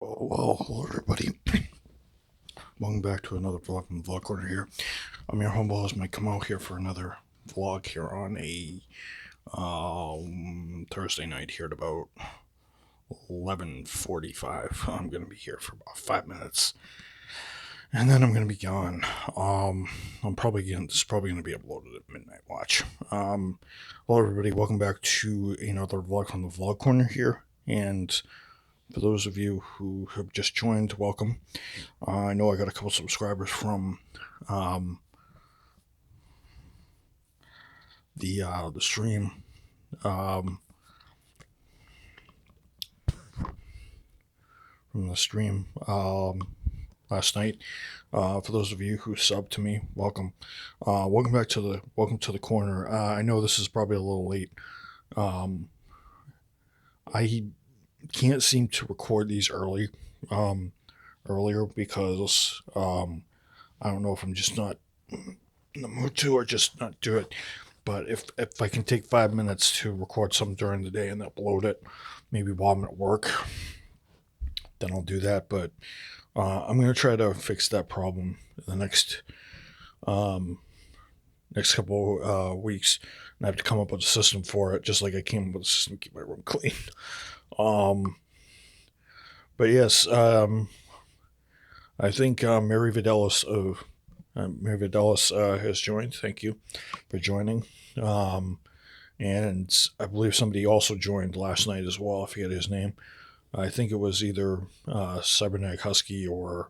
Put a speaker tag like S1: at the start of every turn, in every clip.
S1: Oh, well, hello everybody. Welcome back to another vlog from the Vlog Corner here. I'm your humble host, Mike Camo, here for another vlog here on a Thursday night here at about 11:45. I'm gonna be here for about 5 minutes, and then I'm gonna be gone. This is probably gonna be uploaded at midnight watch. Hello everybody, welcome back to another vlog from the Vlog Corner here, and for those of you who have just joined, welcome. I know I got a couple subscribers from um, the stream um, from the stream last night. For those of you who subbed to me, welcome. Welcome to the corner. I know this is probably a little late. Um, I can't seem to record these earlier because I don't know if I'm just not in the mood to or just not do it. But if I can take 5 minutes to record some during the day and upload it, maybe while I'm at work, then I'll do that. But I'm gonna try to fix that problem in the um, next couple weeks, and I have to come up with a system for it, just like I came up with a system to keep my room clean. Um, but yes, I think Mary Videlis has joined. Thank you for joining. Um, and I believe somebody also joined last night as well. I forget his name. I think it was either Cybernetic Husky or,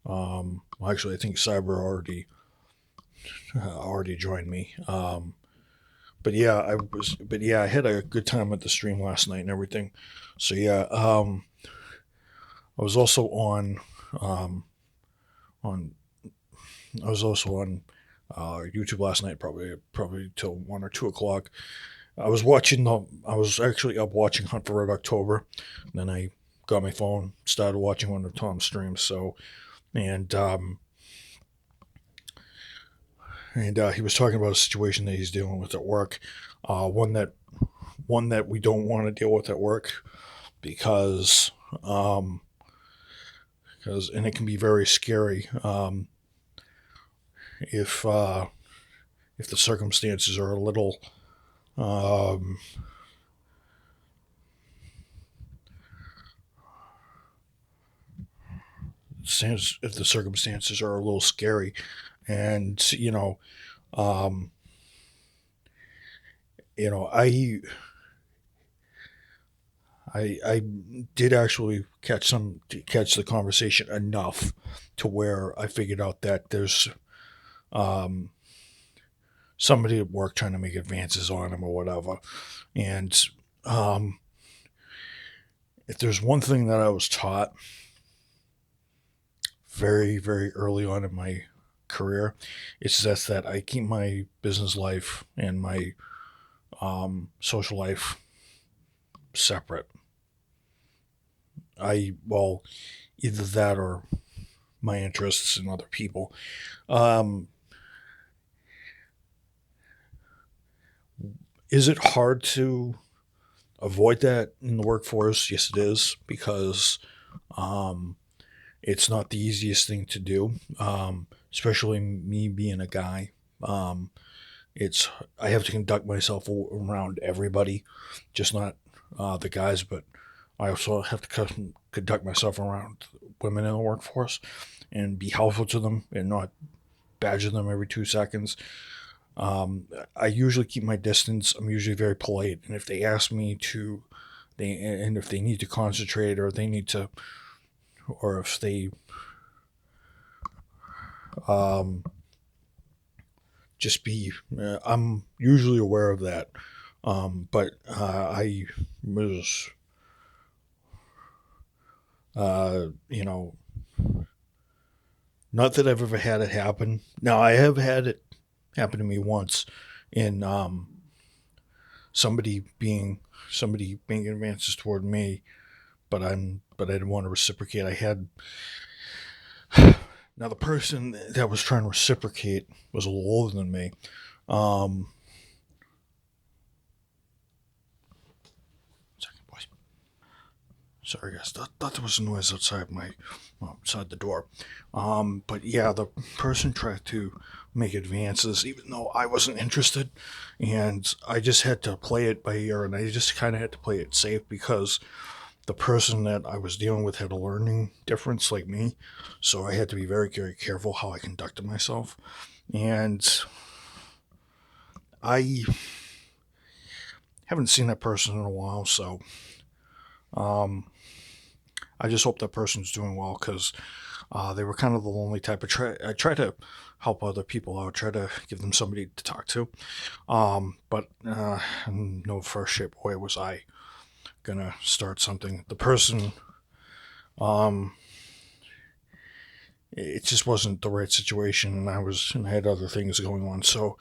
S1: well, actually, I think Cyber already joined me. But yeah, I had a good time at the stream last night and everything. So yeah, I was also um, on I was also on YouTube last night, probably till 1 or 2 o'clock. I was actually up watching Hunt for Red October. Then I got my phone, started watching one of Tom's streams. And um, and he was talking about a situation that he's dealing with at work, uh, one that one that we don't want to deal with at work because um, and it can be very scary if if the circumstances are a little um, if the circumstances are a little scary, and um, you know, I did actually catch the conversation enough to where I figured out that there's um, somebody at work trying to make advances on him or whatever, and um, if there's one thing that I was taught very early on in my career, it's just that I keep my business life and my social life separate. Well, either that or my interests in other people. Um, is it hard to avoid that in the workforce? Yes, it is, because um, it's not the easiest thing to do, especially me being a guy. Um, it's I have to conduct myself around everybody, just not the guys, but I also have to conduct myself around women in the workforce and be helpful to them and not badger them every 2 seconds. I usually keep my distance. I'm usually very polite, and if they ask me to, if they need to concentrate or they need to, or if they um, just be, I'm usually aware of that. But I was, you know, not that I've ever had it happen. Now I have had it happen to me once in somebody being somebody being advances toward me, but I didn't want to reciprocate. I had Now the person that was trying to reciprocate was a little older than me. Um, Second, boys. Sorry, guys. Thought there was a noise outside the door. But yeah, the person tried to make advances, even though I wasn't interested, and I just had to play it by ear, and I just kind of had to play it safe because the person that I was dealing with had a learning difference like me, so I had to be very, very careful how I conducted myself, and I haven't seen that person in a while, so um, I just hope that person's doing well because they were kind of the lonely type. I try to help other people out, try to give them somebody to talk to. But in no first shape or way was I gonna start something. The person, um, it just wasn't the right situation, and I had other things going on. So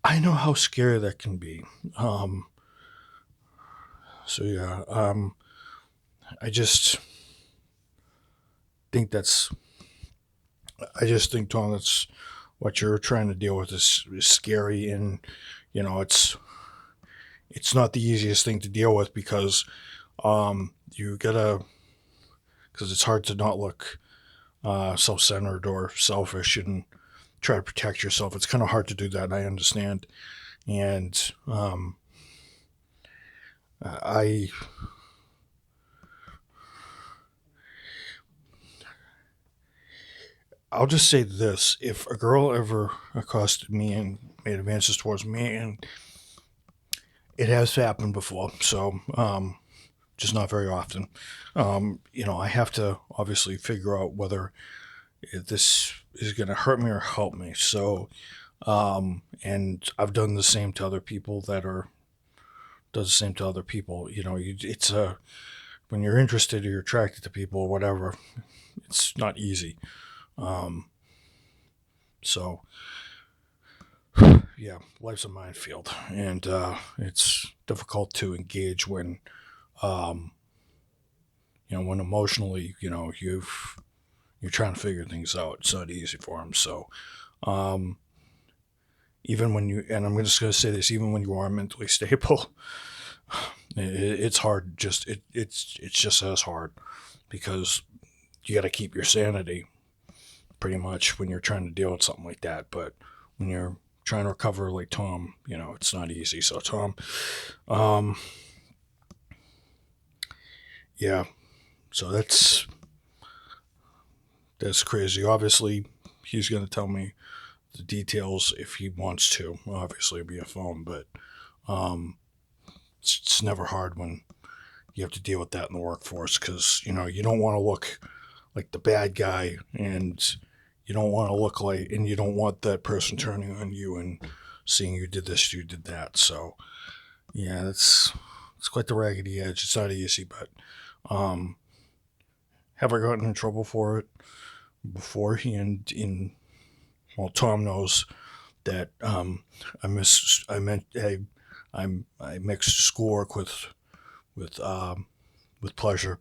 S1: I know how scary that can be. Um, so yeah, I just think that's I just think, Tom, that's what you're trying to deal with is scary, and it's not the easiest thing to deal with because you gotta because it's hard to not look self-centered or selfish and try to protect yourself. It's kind of hard to do that. I understand, and I I'll just say this: if a girl ever accosted me and made advances towards me, and it has happened before, so just not very often. I have to obviously figure out whether this is going to hurt me or help me. So, and I've done the same to other people does the same to other people. It's when you're interested or you're attracted to people or whatever, it's not easy. Um, so yeah, life's a minefield, and it's difficult to engage when um, when emotionally, you're trying to figure things out. It's not easy for them. So, um, even when and I'm just going to say this, even when you are mentally stable, it's hard. It's just as hard because you got to keep your sanity pretty much when you're trying to deal with something like that. But when you're trying to recover like Tom, it's not easy. So Tom, um, yeah. So that's crazy. Obviously, he's going to tell me the details if he wants to. Obviously, it'll be a phone, but um, it's never hard when you have to deal with that in the workforce because you don't want to look like the bad guy, and you don't want to look like, and you don't want that person turning on you and seeing you did this, you did that. So yeah, it's quite the raggedy edge. It's not easy, but um, have I gotten in trouble for it beforehand? Well, Tom knows that I mixed schoolwork with with pleasure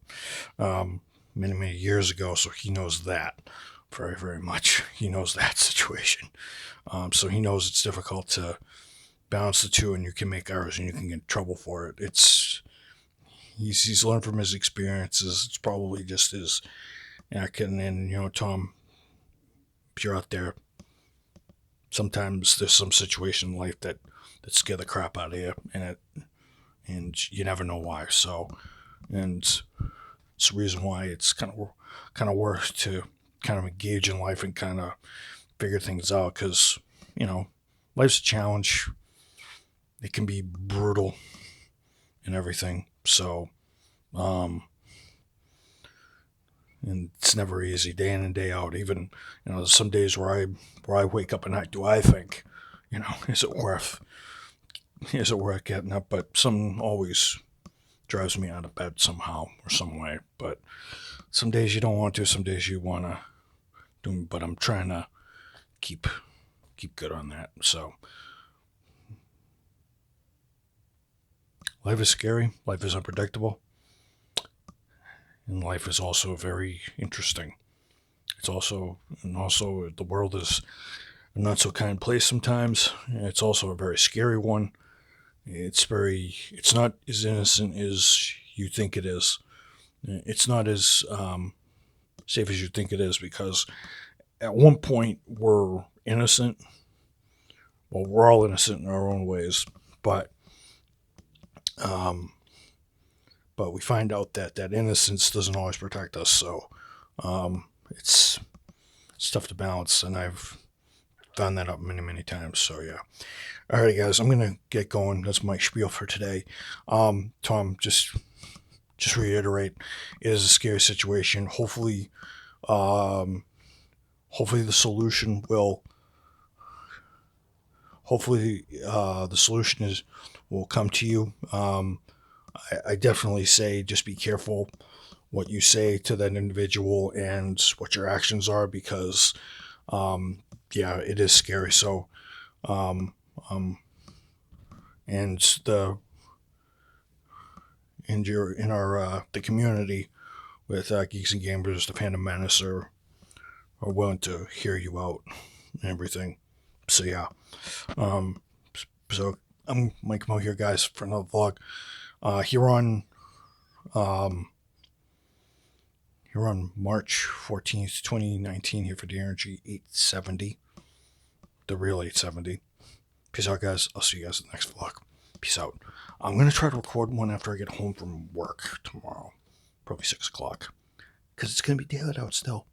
S1: many many years ago, so he knows that very very much. He knows that situation, so he knows it's difficult to balance the two, and you can make errors and you can get in trouble for it. He's learned from his experiences. It's probably just his acting, and Tom, if you're out there, sometimes there's some situation in life that scare the crap out of you, and you never know why. So, and it's the reason why it's kind of worth to kind of engage in life and kind of figure things out because life's a challenge. It can be brutal and everything. So, um, and it's never easy day in and day out. Even some days where I wake up at night, do I think, is it worth getting up? But some always drives me out of bed somehow or some way. But some days you don't want to, some days you want to do. But I'm trying to keep good on that. So life is scary. Life is unpredictable. And life is also very interesting. And also the world is a not so kind place sometimes. It's also a very scary one. It's not as innocent as you think it is. it's not as safe as you think it is, because at one point we're innocent. Well, we're all innocent in our own ways, but um, we find out that that innocence doesn't always protect us. So it's tough to balance, and I've found that out many times. So yeah. All right, guys, I'm gonna get going. That's my spiel for today. Tom, just reiterate, it is a scary situation. Um, hopefully the solution will. Hopefully, the solution will come to you. I definitely say just be careful what you say to that individual and what your actions are, because yeah, it is scary. So um, um, and the in our the community with Geeks and Gamers, the Phantom Menace are willing to hear you out and everything. So yeah, um, so I'm Mike Mo here, guys, for another vlog. Here on um, March 14th, 2019, here for the Energy 870, the real 870. Peace out, guys. I'll see you guys in the next vlog. Peace out. I'm going to try to record one after I get home from work tomorrow, probably 6 o'clock, because it's going to be daylight out still.